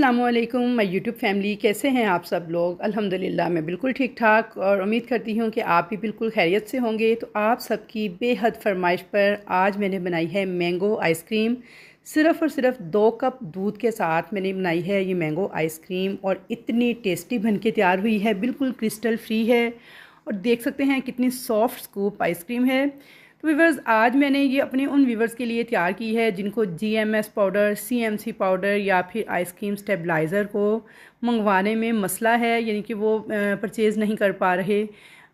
अस्सलामुअलैकुम my YouTube family, कैसे हैं आप सब लोग। अल्हम्दुलिल्लाह मैं बिल्कुल ठीक ठाक और उम्मीद करती हूँ कि आप भी बिल्कुल खैरियत से होंगे। तो आप सबकी बेहद फरमाइश पर आज मैंने बनाई है मैंगो आइसक्रीम। सिर्फ़ और सिर्फ 2 कप दूध के साथ मैंने बनाई है ये मैंगो आइसक्रीम और इतनी टेस्टी बन के तैयार हुई है, बिल्कुल क्रिस्टल फ्री है और देख सकते हैं कितनी सॉफ्ट स्कूप आइसक्रीम है। तो वीवर्स, आज मैंने ये अपने उन वीवर्स के लिए तैयार की है जिनको जीएमएस पाउडर, सीएमसी पाउडर या फिर आइसक्रीम स्टेबलाइज़र को मंगवाने में मसला है, यानी कि वो परचेज़ नहीं कर पा रहे।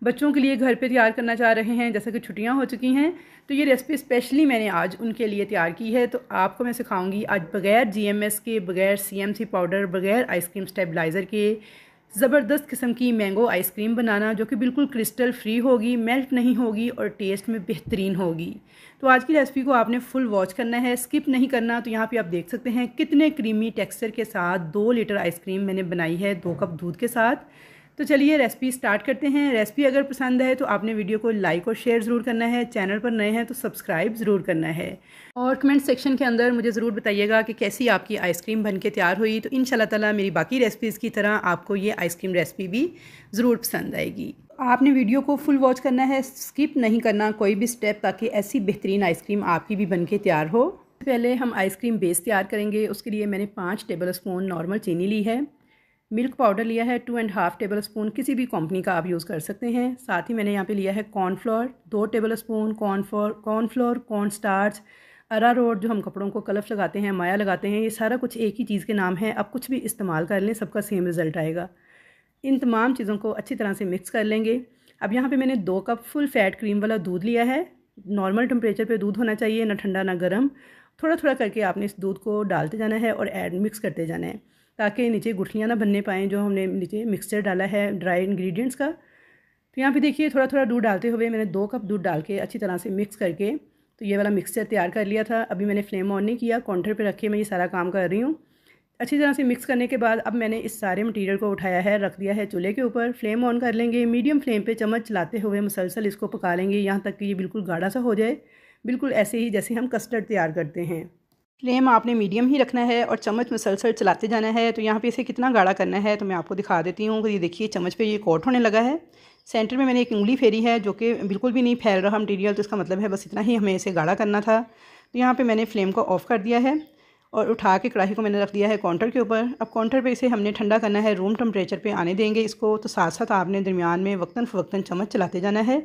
बच्चों के लिए घर पे तैयार करना चाह रहे हैं, जैसे कि छुट्टियां हो चुकी हैं, तो ये रेसिपी स्पेशली मैंने आज उनके लिए तैयार की है। तो आपको मैं सिखाऊंगी आज बग़ैर जीएमएस के, बग़ैर सीएमसी पाउडर, बग़ैर आइसक्रीम स्टेबलाइज़र के ज़बरदस्त किस्म की मैंगो आइसक्रीम बनाना, जो कि बिल्कुल क्रिस्टल फ्री होगी, मेल्ट नहीं होगी और टेस्ट में बेहतरीन होगी। तो आज की रेसिपी को आपने फुल वॉच करना है, स्किप नहीं करना। तो यहाँ पे आप देख सकते हैं कितने क्रीमी टेक्सचर के साथ 2 लीटर आइसक्रीम मैंने बनाई है 2 कप दूध के साथ। तो चलिए रेसिपी स्टार्ट करते हैं। रेसिपी अगर पसंद है तो आपने वीडियो को लाइक और शेयर ज़रूर करना है, चैनल पर नए हैं तो सब्सक्राइब ज़रूर करना है और कमेंट सेक्शन के अंदर मुझे ज़रूर बताइएगा कि कैसी आपकी आइसक्रीम बन के तैयार हुई। तो इंशाल्लाह ताला मेरी बाकी रेसिपीज़ की तरह आपको ये आइसक्रीम रेसिपी भी ज़रूर पसंद आएगी। आपने वीडियो को फुल वॉच करना है, स्किप नहीं करना कोई भी स्टेप, ताकि ऐसी बेहतरीन आइसक्रीम आपकी भी बन के तैयार हो। पहले हम आइसक्रीम बेस तैयार करेंगे। उसके लिए मैंने 5 टेबल स्पून नॉर्मल चीनी ली है। मिल्क पाउडर लिया है 2.5 टेबल स्पून, किसी भी कंपनी का आप यूज़ कर सकते हैं। साथ ही मैंने यहाँ पे लिया है cornflour 2 tablespoon, cornflour, corn starch, अरारोट जो हम कपड़ों को कलफ लगाते हैं, माया लगाते हैं, ये सारा कुछ एक ही चीज़ के नाम है। आप कुछ भी इस्तेमाल कर लें, सबका सेम रिज़ल्ट आएगा। इन तमाम चीज़ों को अच्छी तरह से मिक्स कर लेंगे। अब यहाँ पे मैंने 2 कप फुल फैट क्रीम वाला दूध लिया है। नॉर्मल टेम्परेचर पे दूध होना चाहिए, ना ठंडा ना गर्म। थोड़ा थोड़ा करके आपने इस दूध को डालते जाना है और मिक्स करते जाना है, ताकि नीचे गुठलियाँ ना बनने पाएँ जो हमने नीचे मिक्सचर डाला है ड्राई इंग्रेडिएंट्स का। तो यहाँ पे देखिए थोड़ा थोड़ा दूध डालते हुए मैंने 2 कप दूध डाल के अच्छी तरह से मिक्स करके तो ये वाला मिक्सचर तैयार कर लिया था। अभी मैंने फ्लेम ऑन नहीं किया, काउंटर पे रख के मैं ये सारा काम कर रही हूँ। अच्छी तरह से मिक्स करने के बाद अब मैंने इस सारे मटेरियल को उठाया है, रख दिया है चूल्हे के ऊपर। फ्लेम ऑन कर लेंगे, मीडियम फ्लेम पे चम्मच चलाते हुए मुसलसल इसको पका लेंगे यहाँ तक कि ये बिल्कुल गाढ़ा सा हो जाए, बिल्कुल ऐसे ही जैसे हम कस्टर्ड तैयार करते हैं। फ्लेम आपने मीडियम ही रखना है और चम्मच मुसलसल चलाते जाना है। तो यहाँ पे इसे कितना गाढ़ा करना है तो मैं आपको दिखा देती हूँ। तो ये देखिए चम्मच पे ये कोट होने लगा है। सेंटर में मैंने एक उंगली फेरी है जो कि बिल्कुल भी नहीं फैल रहा मटीरियल, तो इसका मतलब है बस इतना ही हमें इसे गाढ़ा करना था। तो यहाँ पे मैंने फ्लेम को ऑफ़ कर दिया है और उठा के कढ़ाई को मैंने रख दिया है काउंटर के ऊपर। अब काउंटर पे इसे हमने ठंडा करना है, रूम टेम्परेचर पे आने देंगे इसको। तो साथ साथ आपने दरमियान में वक्तन फ़वक्तन चम्मच चलाते जाना है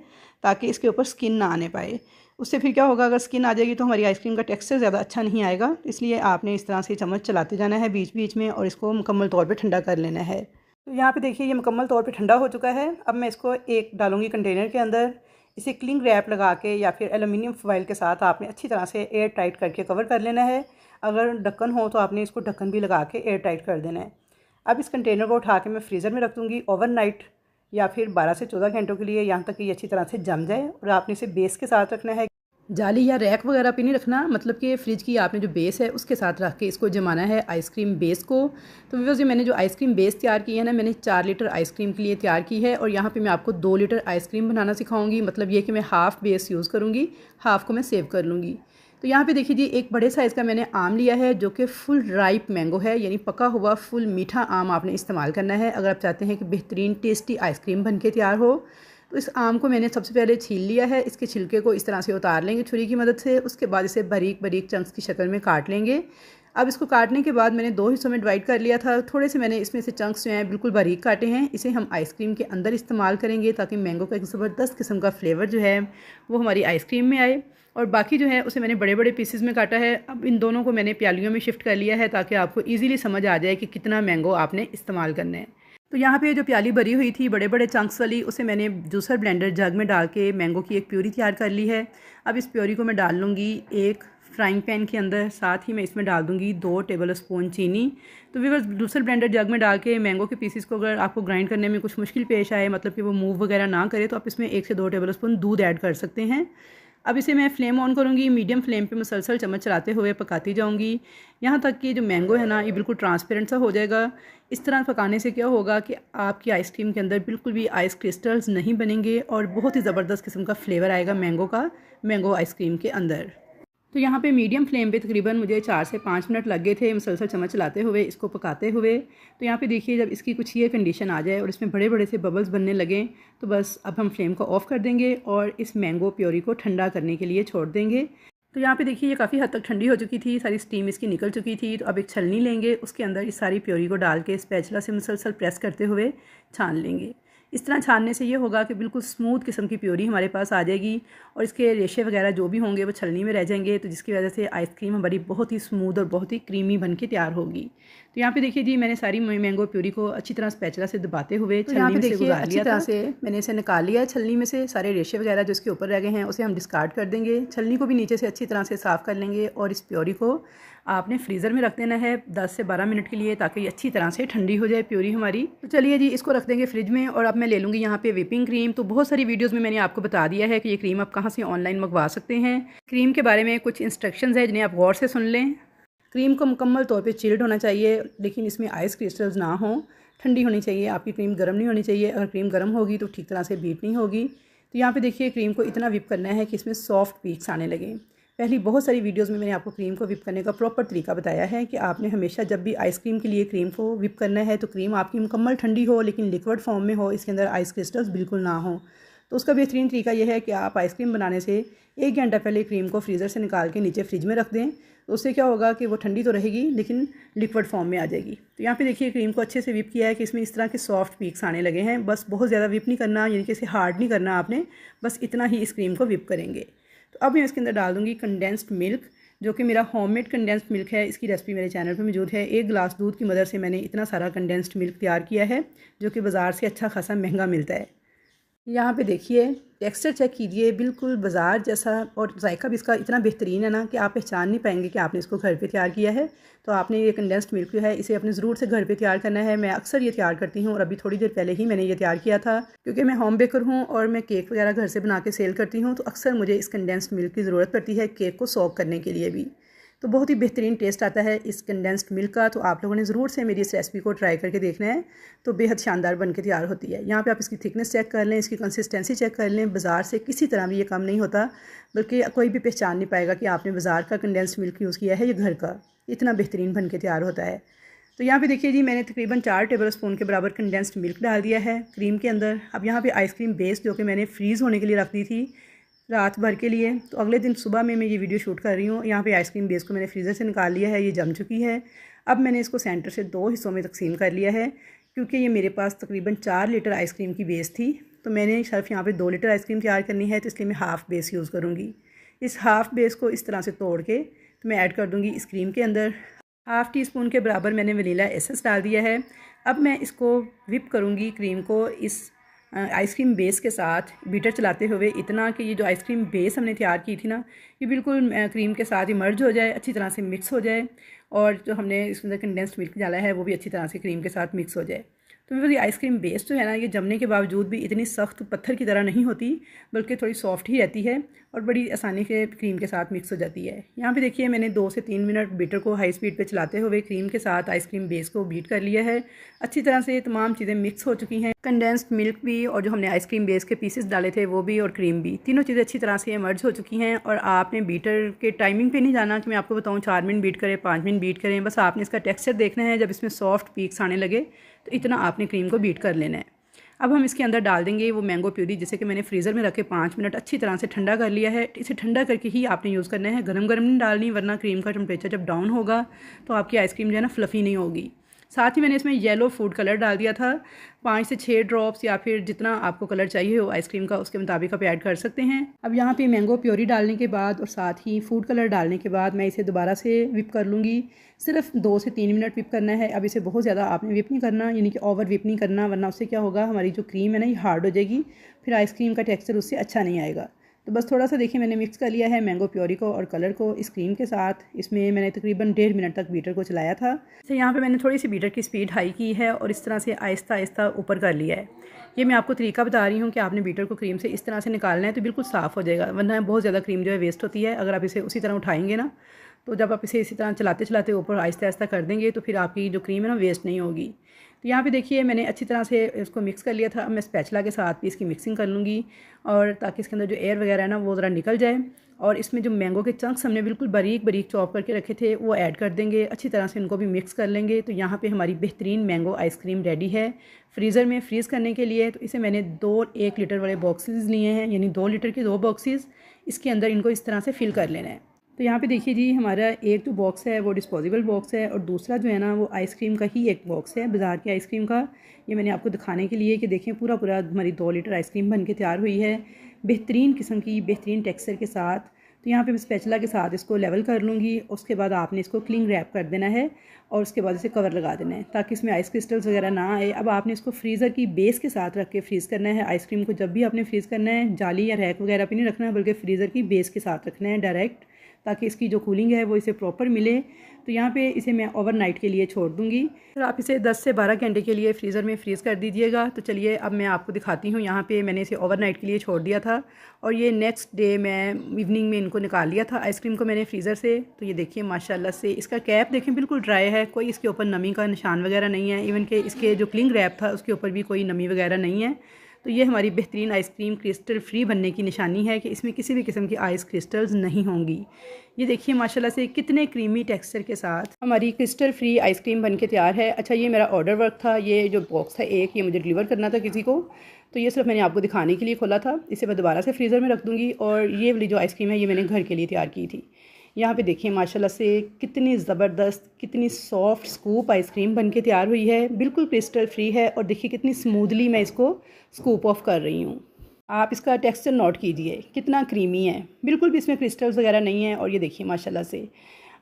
ताकि इसके ऊपर स्किन ना आने पाए। उससे फिर क्या होगा, अगर स्किन आ जाएगी तो हमारी आइसक्रीम का टेक्सचर ज़्यादा अच्छा नहीं आएगा। इसलिए आपने इस तरह से चम्मच चलाते जाना है बीच बीच में और इसको मुकम्मल तौर पर ठंडा कर लेना है। तो यहाँ पे देखिए ये मुकम्मल तौर पे ठंडा हो चुका है। अब मैं इसको एक डालूंगी कंटेनर के अंदर। इसे क्लिंग रैप लगा के या फिर एलुमिनियम फॉइल के साथ आपने अच्छी तरह से एयर टाइट करके कवर कर लेना है। अगर ढक्कन हो तो आपने इसको ढक्कन भी लगा के एयर टाइट कर देना है। अब इस कंटेनर को उठा के मैं फ्रीज़र में रख दूँगी ओवरनाइट या फिर 12 से 14 घंटों के लिए, यहाँ तक कि ये अच्छी तरह से जम जाए। और आपने इसे बेस के साथ रखना है, जाली या रैक वगैरह पे नहीं रखना, मतलब कि फ्रिज की आपने जो बेस है उसके साथ रख के इसको जमाना है आइसक्रीम बेस को। तो व्यूअर्स, ये मैंने जो आइसक्रीम बेस तैयार की है ना, मैंने 4 लीटर आइसक्रीम के लिए तैयार की है और यहाँ पे मैं आपको 2 लीटर आइसक्रीम बनाना सिखाऊंगी। मतलब ये कि मैं हाफ़ बेस यूज़ करूँगी, हाफ़ को मैं सेव कर लूँगी। तो यहाँ पे देखिए जी एक बड़े साइज़ का मैंने आम लिया है जो कि फुल राइप मैंगो है, यानी पका हुआ फुल मीठा आम आपने इस्तेमाल करना है अगर आप चाहते हैं कि बेहतरीन टेस्टी आइसक्रीम बन के तैयार हो। तो इस आम को मैंने सबसे पहले छील लिया है। इसके छिलके को इस तरह से उतार लेंगे छुरी की मदद से। उसके बाद इसे बारीक बारीक चंक्स की शक्ल में काट लेंगे। अब इसको काटने के बाद मैंने 2 हिस्सों में डिवाइड कर लिया था। थोड़े से मैंने इसमें से चंक्स जो हैं बिल्कुल बारीक काटे हैं। इसे हम आइसक्रीम के अंदर इस्तेमाल करेंगे ताकि मैंगो का एक ज़बरदस्त किस्म का फ्लेवर जो है वो हमारी आइसक्रीम में आए। और बाकी जो है उसे मैंने बड़े बड़े पीसेस में काटा है। अब इन दोनों को मैंने प्यालियों में शिफ्ट कर लिया है ताकि आपको ईज़िली समझ आ जाए कि कितना मैंगो आपने इस्तेमाल करना है। तो यहाँ पे जो प्याली भरी हुई थी बड़े बड़े चंक्स वाली, उसे मैंने जूसर ब्लेंडर जग में डाल के मैंगो की एक प्यूरी तैयार कर ली है। अब इस प्यूरी को मैं डाल लूँगी एक फ्राइंग पैन के अंदर। साथ ही मैं इसमें डाल दूँगी 2 टेबल स्पून चीनी। तो व्यूअर्स, जूसर ब्लेंडर जग में डाल के मैंगो के पीसेस को अगर आपको ग्राइंड करने में कुछ मुश्किल पेश आए, मतलब कि वो मूव वगैरह ना करे, तो आप इसमें 1 से 2 टेबल स्पून दूध ऐड कर सकते हैं। अब इसे मैं फ्लेम ऑन करूँगी, मीडियम फ्लेम पे मुसलसल चम्मच चलाते हुए पकाती जाऊँगी यहाँ तक कि जो मैंगो है ना ये बिल्कुल ट्रांसपेरेंट सा हो जाएगा। इस तरह पकाने से क्या होगा कि आपकी आइसक्रीम के अंदर बिल्कुल भी आइस क्रिस्टल्स नहीं बनेंगे और बहुत ही ज़बरदस्त किस्म का फ्लेवर आएगा मैंगो का, मैंगो आइसक्रीम के अंदर। तो यहाँ पे मीडियम फ्लेम पे तकरीबन मुझे 4 से 5 मिनट लग गए थे मुसलसल चम्मच चलाते हुए इसको पकाते हुए। तो यहाँ पे देखिए जब इसकी कुछ ये कंडीशन आ जाए और इसमें बड़े बड़े से बबल्स बनने लगें तो बस अब हम फ्लेम को ऑफ़ कर देंगे और इस मैंगो प्योरी को ठंडा करने के लिए छोड़ देंगे। तो यहाँ पे देखिए ये काफ़ी हद तक ठंडी हो चुकी थी, सारी स्टीम इसकी निकल चुकी थी। तो अब एक छलनी लेंगे, उसके अंदर इस सारी प्योरी को डाल के स्पैचुला से मुसलसल प्रेस करते हुए छान लेंगे। इस तरह छानने से ये होगा कि बिल्कुल स्मूथ किस्म की प्योरी हमारे पास आ जाएगी और इसके रेशे वगैरह जो भी होंगे वो छलनी में रह जाएंगे, तो जिसकी वजह से आइसक्रीम हमारी बहुत ही स्मूथ और बहुत ही क्रीमी बन के तैयार होगी। तो यहाँ पे देखिए जी मैंने सारी मैंगो प्योरी को अच्छी तरह स्पैचुला से दबाते हुए छलनी में से गुजार लिया था। से मैंने इसे निकाल लिया है छलनी में से। सारे रेशे वगैरह जो इसके ऊपर रह गए हैं उसे हम डिस्कार्ड कर देंगे। छलनी को भी नीचे से अच्छी तरह से साफ़ कर लेंगे और इस प्योरी को आपने फ्रीज़र में रख देना है 10 से 12 मिनट के लिए, ताकि ये अच्छी तरह से ठंडी हो जाए प्योरी हमारी। तो चलिए जी इसको रख देंगे फ्रिज में। और अब मैं ले लूँगी यहाँ पे व्हिपिंग क्रीम। तो बहुत सारी वीडियोज़ में मैंने आपको बता दिया है कि ये क्रीम आप कहाँ से ऑनलाइन मंगवा सकते हैं। क्रीम के बारे में कुछ इंस्ट्रक्शंस है जिन्हें आप गौर से सुन लें। क्रीम को मुकम्मल तौर पे चिल्ड होना चाहिए, लेकिन इसमें आइस क्रिस्टल्स ना हों। ठंडी होनी चाहिए, आपकी क्रीम गर्म नहीं होनी चाहिए। अगर क्रीम गर्म होगी तो ठीक तरह से बीट नहीं होगी। तो यहाँ पे देखिए क्रीम को इतना विप करना है कि इसमें सॉफ्ट पीक्स आने लगें। पहली बहुत सारी वीडियोस में मैंने आपको क्रीम को विप करने का प्रॉपर तरीका बताया है कि आपने हमेशा जब भी आइसक्रीम के लिए क्रीम को विप करना है तो क्रीम आपकी मुकम्मल ठंडी हो, लेकिन लिक्विड फॉर्म में हो, इसके अंदर आइस क्रिस्टल्स बिल्कुल ना हो। तो उसका बेहतरीन तरीका यह है कि आप आइसक्रीम बनाने से 1 घंटा पहले क्रीम को फ्रीज़र से निकाल के नीचे फ्रिज में रख दें। तो उससे क्या होगा कि वो ठंडी तो रहेगी लेकिन लिक्विड फॉर्म में आ जाएगी। तो यहाँ पे देखिए क्रीम को अच्छे से विप किया है कि इसमें इस तरह के सॉफ्ट पीक्स आने लगे हैं। बस बहुत ज़्यादा विप नहीं करना, यानी कि इसे हार्ड नहीं करना आपने, बस इतना ही इस क्रीम को विप करेंगे। तो अब मैं इसके अंदर डाल दूँगी कंडेंस्ड मिल्क, जो कि मेरा होममेड कंडेंस्ड मिल्क है। इसकी रेसिपी मेरे चैनल पर मौजूद है। 1 गिलास दूध की मदद से मैंने इतना सारा कंडेंस्ड मिल्क तैयार किया है, जो कि बाज़ार से अच्छा खासा महंगा मिलता है। यहाँ पे देखिए टेक्सचर चेक कीजिए, बिल्कुल बाज़ार जैसा, और जायका भी इसका इतना बेहतरीन है ना कि आप पहचान नहीं पाएंगे कि आपने इसको घर पे तैयार किया है। तो आपने ये कंडेंस्ड मिल्क जो है इसे अपने ज़रूर से घर पे तैयार करना है। मैं अक्सर ये तैयार करती हूँ और अभी थोड़ी देर पहले ही मैंने ये तैयार किया था, क्योंकि मैं होम बेकर हूँ और मैं केक वगैरह घर से बना के सेल करती हूँ। तो अक्सर मुझे इस कंडेंस्ड मिल्क की ज़रूरत पड़ती है केक को सॉक करने के लिए भी। तो बहुत ही बेहतरीन टेस्ट आता है इस कंडेंस्ड मिल्क का। तो आप लोगों ने ज़रूर से मेरी इस रेसिपी को ट्राई करके देखना है, तो बेहद शानदार बन के तैयार होती है। यहाँ पे आप इसकी थिकनेस चेक कर लें, इसकी कंसिस्टेंसी चेक कर लें। बाज़ार से किसी तरह भी ये कम नहीं होता, बल्कि कोई भी पहचान नहीं पाएगा कि आपने बाज़ार का कंडेंस्ड मिल्क यूज़ किया है या घर का। इतना बेहतरीन बन के तैयार होता है। तो यहाँ पे देखिए जी मैंने तकरीबन 4 टेबल स्पून के बराबर कंडेंस्ड मिल्क डाल दिया है क्रीम के अंदर। अब यहाँ पे आइसक्रीम बेस जो कि मैंने फ्रीज़ होने के लिए रख दी थी रात भर के लिए, तो अगले दिन सुबह में मैं ये वीडियो शूट कर रही हूँ। यहाँ पे आइसक्रीम बेस को मैंने फ्रीज़र से निकाल लिया है, ये जम चुकी है। अब मैंने इसको सेंटर से 2 हिस्सों में तकसीम कर लिया है, क्योंकि ये मेरे पास तकरीबन 4 लीटर आइसक्रीम की बेस थी। तो मैंने सिर्फ यहाँ पे 2 लीटर आइसक्रीम तैयार करनी है, तो इसलिए मैं हाफ़ बेस यूज़ करूँगी। इस हाफ़ बेस को इस तरह से तोड़ के तो मैं ऐड कर दूँगी इस क्रीम के अंदर। हाफ़ टी स्पून के बराबर मैंने वनीला एसेंस डाल दिया है। अब मैं इसको विप करूँगी क्रीम को इस आइसक्रीम बेस के साथ बीटर चलाते हुए, इतना कि ये जो आइसक्रीम बेस हमने तैयार की थी ना, ये बिल्कुल क्रीम के साथ ही मर्ज हो जाए, अच्छी तरह से मिक्स हो जाए, और जो हमने इसके अंदर कंडेंस्ड मिल्क डाला है वो भी अच्छी तरह से क्रीम के साथ मिक्स हो जाए। तो ये आइसक्रीम बेस जो है ना, ये जमने के बावजूद भी इतनी सख्त पत्थर की तरह नहीं होती, बल्कि थोड़ी सॉफ्ट ही रहती है और बड़ी आसानी से क्रीम के साथ मिक्स हो जाती है। यहाँ पे देखिए मैंने 2 से 3 मिनट बीटर को हाई स्पीड पे चलाते हुए क्रीम के साथ आइसक्रीम बेस को बीट कर लिया है। अच्छी तरह से तमाम चीज़ें मिक्स हो चुकी हैं, कंडेंस्ड मिल्क भी और जो हमने आइसक्रीम बेस के पीसेस डाले थे वो भी, और क्रीम भी, तीनों चीज़ें अच्छी तरह से मर्ज हो चुकी हैं। और आपने बीटर के टाइमिंग पे नहीं जाना कि मैं आपको बताऊँ 4 मिनट बीट करें, 5 मिनट बीट करें, बस आपने इसका टेक्सचर देखना है। जब इसमें सॉफ्ट पीक्स आने लगे तो इतना आपने क्रीम को बीट कर लेना है। अब हम इसके अंदर डाल देंगे वो मैंगो प्यूरी, जिसे कि मैंने फ्रीज़र में रख के 5 मिनट अच्छी तरह से ठंडा कर लिया है। इसे ठंडा करके ही आपने यूज़ करना है, गरम गरम नहीं डालनी, वरना क्रीम का टेम्परेचर जब डाउन होगा तो आपकी आइसक्रीम जो है ना फ्लफ़ी नहीं होगी। साथ ही मैंने इसमें येलो फूड कलर डाल दिया था, 5 से 6 ड्रॉप्स, या फिर जितना आपको कलर चाहिए हो आइसक्रीम का उसके मुताबिक आप ऐड कर सकते हैं। अब यहाँ पे मैंगो प्योरी डालने के बाद और साथ ही फूड कलर डालने के बाद मैं इसे दोबारा से विप कर लूँगी। सिर्फ 2 से 3 मिनट विप करना है। अब इसे बहुत ज़्यादा आपने विप नहीं करना, यानी कि ओवर विप नहीं करना, वरना उससे क्या होगा, हमारी जो क्रीम है ना ये हार्ड हो जाएगी, फिर आइसक्रीम का टेक्सचर उससे अच्छा नहीं आएगा। तो बस थोड़ा सा देखिए मैंने मिक्स कर लिया है मैंगो प्योरी को और कलर को इस क्रीम के साथ। इसमें मैंने तकरीबन 1.5 मिनट तक बीटर को चलाया था। तो यहाँ पे मैंने थोड़ी सी बीटर की स्पीड हाई की है और इस तरह से आहिस्ता आहिस्ता ऊपर कर लिया है। ये मैं आपको तरीका बता रही हूँ कि आपने बीटर को क्रीम से इस तरह से निकालना है तो बिल्कुल साफ़ हो जाएगा, वरना बहुत ज़्यादा क्रीम जो है वेस्ट होती है। अगर आप इसे उसी तरह उठाएंगे ना, तो जब आप इसे इसी तरह चलाते चलाते ऊपर आहिस्ता आहिस्ता कर देंगे तो फिर आपकी जो क्रीम है ना वेस्ट नहीं होगी। तो यहाँ पे देखिए मैंने अच्छी तरह से इसको मिक्स कर लिया था। अब मैं स्पैचुला के साथ भी इसकी मिक्सिंग कर लूँगी, और ताकि इसके अंदर जो एयर वगैरह है ना वो ज़रा निकल जाए। और इसमें जो मैंगो के चंक्स हमने बिल्कुल बारीक बारीक चॉप करके रखे थे वो ऐड कर देंगे। अच्छी तरह से इनको भी मिक्स कर लेंगे। तो यहाँ पे हमारी बेहतरीन मैंगो आइसक्रीम रेडी है फ्रीज़र में फ्रीज़ करने के लिए। तो इसे मैंने 1 लीटर वाले बॉक्सेस लिए हैं, यानी 2 लीटर के 2 बॉक्सेस। इसके अंदर इनको इस तरह से फ़िल कर लेना है। तो यहाँ पे देखिए जी, हमारा एक जो बॉक्स है वो डिस्पोजेबल बॉक्स है, और दूसरा जो है ना वो आइसक्रीम का ही एक बॉक्स है, बाज़ार की आइसक्रीम का। ये मैंने आपको दिखाने के लिए कि देखें पूरा हमारी 2 लीटर आइसक्रीम बन के तैयार हुई है, बेहतरीन किस्म की, बेहतरीन टेक्सचर के साथ। तो यहाँ पे मैं स्पैचुला के साथ इसको लेवल कर लूँगी। उसके बाद आपने इसको क्लिंग रैप कर देना है, और उसके बाद इसे कवर लगा देना है ताकि इसमें आइस क्रिस्टल्स वगैरह ना आए। अब आपने इसको फ्रीज़र की बेस के साथ रख के फ्रीज़ करना है। आइसक्रीम को जब भी आपने फ्रीज़ करना है जाली या रैक वगैरह पे नहीं रखना है, बल्कि फ्रीज़र की बेस के साथ रखना है डायरेक्ट, ताकि इसकी जो कूलिंग है वो इसे प्रॉपर मिले। तो यहाँ पे इसे मैं ओवरनाइट के लिए छोड़ दूँगी। फिर आप इसे 10 से 12 घंटे के लिए फ्रीज़र में फ्रीज़ कर दीजिएगा। तो चलिए अब मैं आपको दिखाती हूँ। यहाँ पे मैंने इसे ओवरनाइट के लिए छोड़ दिया था, और ये नेक्स्ट डे मैं इवनिंग में इनको निकाल लिया था आइसक्रीम को मैंने फ्रीज़र से। तो ये देखिए माशाल्लाह से इसका कैप देखें बिल्कुल ड्राई है, कोई इसके ऊपर नमी का निशान वगैरह नहीं है। इवन कि इसके जो क्लिंग रैप था उसके ऊपर भी कोई नमी वगैरह नहीं है। तो ये हमारी बेहतरीन आइसक्रीम क्रिस्टल फ्री बनने की निशानी है कि इसमें किसी भी किस्म की आइस क्रिस्टल्स नहीं होंगी। ये देखिए माशाल्लाह से कितने क्रीमी टेक्सचर के साथ हमारी क्रिस्टल फ्री आइसक्रीम बन के तैयार है। अच्छा, ये मेरा ऑर्डर वर्क था, ये जो बॉक्स था एक, ये मुझे डिलीवर करना था किसी को। तो ये सिर्फ मैंने आपको दिखाने के लिए खोला था। इसे मैं दोबारा से फ्रीज़र में रख दूँगी। और ये वाली जो आइसक्रीम है ये मैंने घर के लिए तैयार की थी। यहाँ पे देखिए माशाल्लाह से कितनी ज़बरदस्त, कितनी सॉफ्ट स्कूप आइसक्रीम बनके तैयार हुई है, बिल्कुल क्रिस्टल फ्री है। और देखिए कितनी स्मूथली मैं इसको स्कूप ऑफ कर रही हूँ। आप इसका टेक्सचर नोट कीजिए कितना क्रीमी है, बिल्कुल भी इसमें क्रिस्टल्स वगैरह नहीं है। और ये देखिए माशाल्लाह से।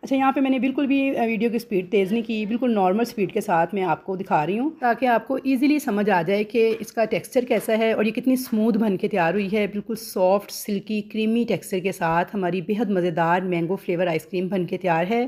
अच्छा, यहाँ पे मैंने बिल्कुल भी वीडियो की स्पीड तेज़ नहीं की, बिल्कुल नॉर्मल स्पीड के साथ मैं आपको दिखा रही हूँ, ताकि आपको इजीली समझ आ जाए कि इसका टेक्सचर कैसा है और ये कितनी स्मूथ बन के तैयार हुई है। बिल्कुल सॉफ्ट, सिल्की, क्रीमी टेक्सचर के साथ हमारी बेहद मज़ेदार मैंगो फ्लेवर आइसक्रीम बन के तैयार है।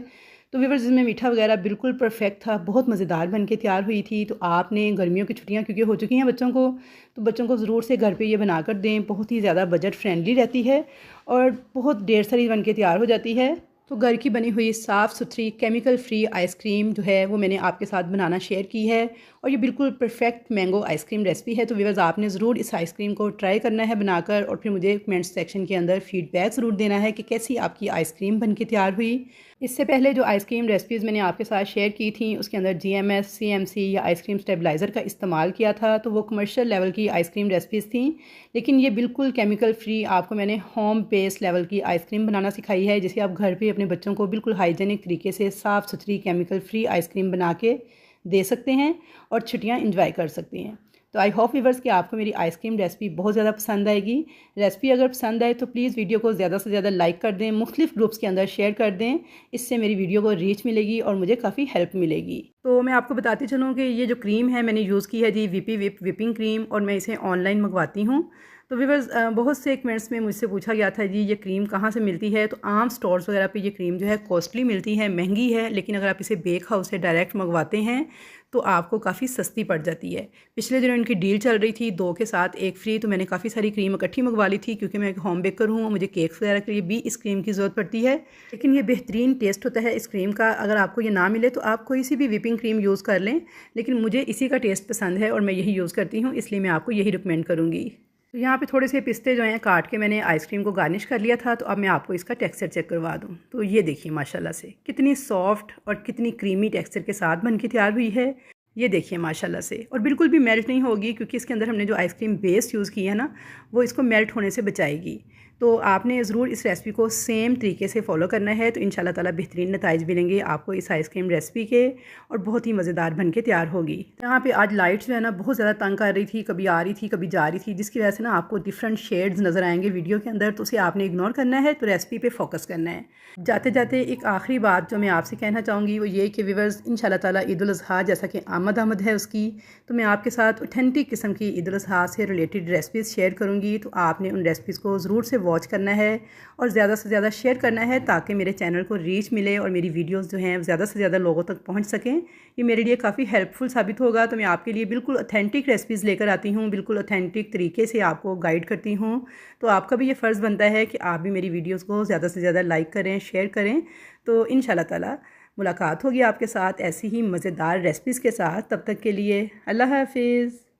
तो व्यूअर्स, इसमें मीठा वगैरह बिल्कुल परफेक्ट था, बहुत मज़ेदार बन के तैयार हुई थी। तो आपने गर्मियों की छुट्टियाँ क्योंकि हो चुकी हैं बच्चों को, तो बच्चों को ज़रूर से घर पे ये बना कर दें। बहुत ही ज़्यादा बजट फ्रेंडली रहती है और बहुत देर सारी बन के तैयार हो जाती है। तो घर की बनी हुई साफ़ सुथरी केमिकल फ्री आइसक्रीम जो है वो मैंने आपके साथ बनाना शेयर की है, और ये बिल्कुल परफेक्ट मैंगो आइसक्रीम रेसिपी है। तो व्यूअर्स, आपने ज़रूर इस आइसक्रीम को ट्राई करना है बनाकर, और फिर मुझे कमेंट सेक्शन के अंदर फीडबैक ज़रूर देना है कि कैसी आपकी आइसक्रीम बन के तैयार हुई। इससे पहले जो आइसक्रीम रेसिपीज़ मैंने आपके साथ शेयर की थी उसके अंदर GMS, CMC या आइसक्रीम स्टेबलाइज़र का इस्तेमाल किया था, तो वो कमर्शियल लेवल की आइसक्रीम रेसिपीज़ थी। लेकिन ये बिल्कुल केमिकल फ्री आपको मैंने होम बेस लेवल की आइसक्रीम बनाना सिखाई है, जिसे आप घर पे अपने बच्चों को बिल्कुल हाइजेनिक तरीके से साफ़ सुथरी केमिकल फ्री आइसक्रीम बना के दे सकते हैं और छुट्टियाँ इंजॉय कर सकते हैं। तो आई होप व्यूअर्स कि आपको मेरी आइसक्रीम रेसिपी बहुत ज़्यादा पसंद आएगी। रेसिपी अगर पसंद आए तो प्लीज़ वीडियो को ज़्यादा से ज़्यादा लाइक कर दें, मुख्तलिफ ग्रुप्स के अंदर शेयर कर दें। इससे मेरी वीडियो को रीच मिलेगी और मुझे काफ़ी हेल्प मिलेगी। तो मैं आपको बताती चलूँ कि ये जो क्रीम है मैंने यूज़ की है जी VP Whip विपिंग क्रीम, और मैं इसे ऑनलाइन मंगवाती हूँ। तो व्यूअर्स, बहुत से कमेंट्स में मुझसे पूछा गया था जी ये क्रीम कहाँ से मिलती है। तो आम स्टोर्स वगैरह पे ये क्रीम जो है कॉस्टली मिलती है, महंगी है, लेकिन अगर आप इसे बेक हाउस से डायरेक्ट मंगवाते हैं तो आपको काफ़ी सस्ती पड़ जाती है। पिछले दिनों इनकी डील चल रही थी 2 के साथ 1 फ्री, तो मैंने काफ़ी सारी क्रीम इकट्ठी मंगवा ली थी, क्योंकि मैं एक होम बेकर हूँ, मुझे केक्स वगैरह के लिए भी इस क्रीम की ज़रूरत पड़ती है। लेकिन ये बेहतरीन टेस्ट होता है इस क्रीम का। अगर आपको ये ना मिले तो आप कोई सी भी विपिंग क्रीम यूज़ कर लें, लेकिन मुझे इसी का टेस्ट पसंद है और मैं यही यूज़ करती हूँ, इसलिए मैं आपको यही रिकमेंड करूँगी। तो यहाँ पे थोड़े से पिस्ते जो हैं काट के मैंने आइसक्रीम को गार्निश कर लिया था। तो अब मैं आपको इसका टेक्सचर चेक करवा दूँ। तो ये देखिए माशाल्लाह से कितनी सॉफ्ट और कितनी क्रीमी टेक्सचर के साथ बन के तैयार हुई है। ये देखिए माशाल्लाह से, और बिल्कुल भी मेल्ट नहीं होगी, क्योंकि इसके अंदर हमने जो आइसक्रीम बेस यूज़ की है ना वो इसको मेल्ट होने से बचाएगी। तो आपने ज़रूर इस रेसिपी को सेम तरीके से फॉलो करना है, तो इंशाल्लाह ताला बेहतरीन नताइज मिलेंगे आपको इस आइसक्रीम रेसिपी के, और बहुत ही मज़ेदार बन के तैयार होगी। यहाँ पे आज लाइट जो है ना बहुत ज़्यादा तंग कर रही थी, कभी आ रही थी कभी जा रही थी, जिसकी वजह से ना आपको डिफरेंट शेड्स नज़र आएंगे वीडियो के अंदर, तो उसे आपने इग्नोर करना है, तो रेसिपी पे फोकस करना है। जाते जाते एक आखिरी बात जो मैं आपसे कहना चाहूँगी वो ये कि व्यूअर्स, इंशाल्लाह ताला ईद उल अज़हा जैसा कि आमद है उसकी, तो मैं आपके साथ ऑथेंटिक किस्म की ईद उल अज़हा से रिलेटेड रेसिपीज़ शेयर करूँगी। तो आपने उन रेसिपीज़ को ज़रूर से वॉच करना है और ज़्यादा से ज़्यादा शेयर करना है, ताकि मेरे चैनल को रीच मिले और मेरी वीडियोस जो हैं ज़्यादा से ज़्यादा लोगों तक पहुंच सकें। ये मेरे लिए काफ़ी हेल्पफुल साबित होगा। तो मैं आपके लिए बिल्कुल ऑथेंटिक रेसिपीज़ लेकर आती हूँ, बिल्कुल ऑथेंटिक तरीके से आपको गाइड करती हूँ। तो आपका भी ये फ़र्ज़ बनता है कि आप भी मेरी वीडियोज़ को ज़्यादा से ज़्यादा लाइक करें, शेयर करें। तो इंशाल्लाह ताला मुलाकात होगी आपके साथ ऐसी ही मज़ेदार रेसिपीज़ के साथ। तब तक के लिए अल्लाह हाफिज़।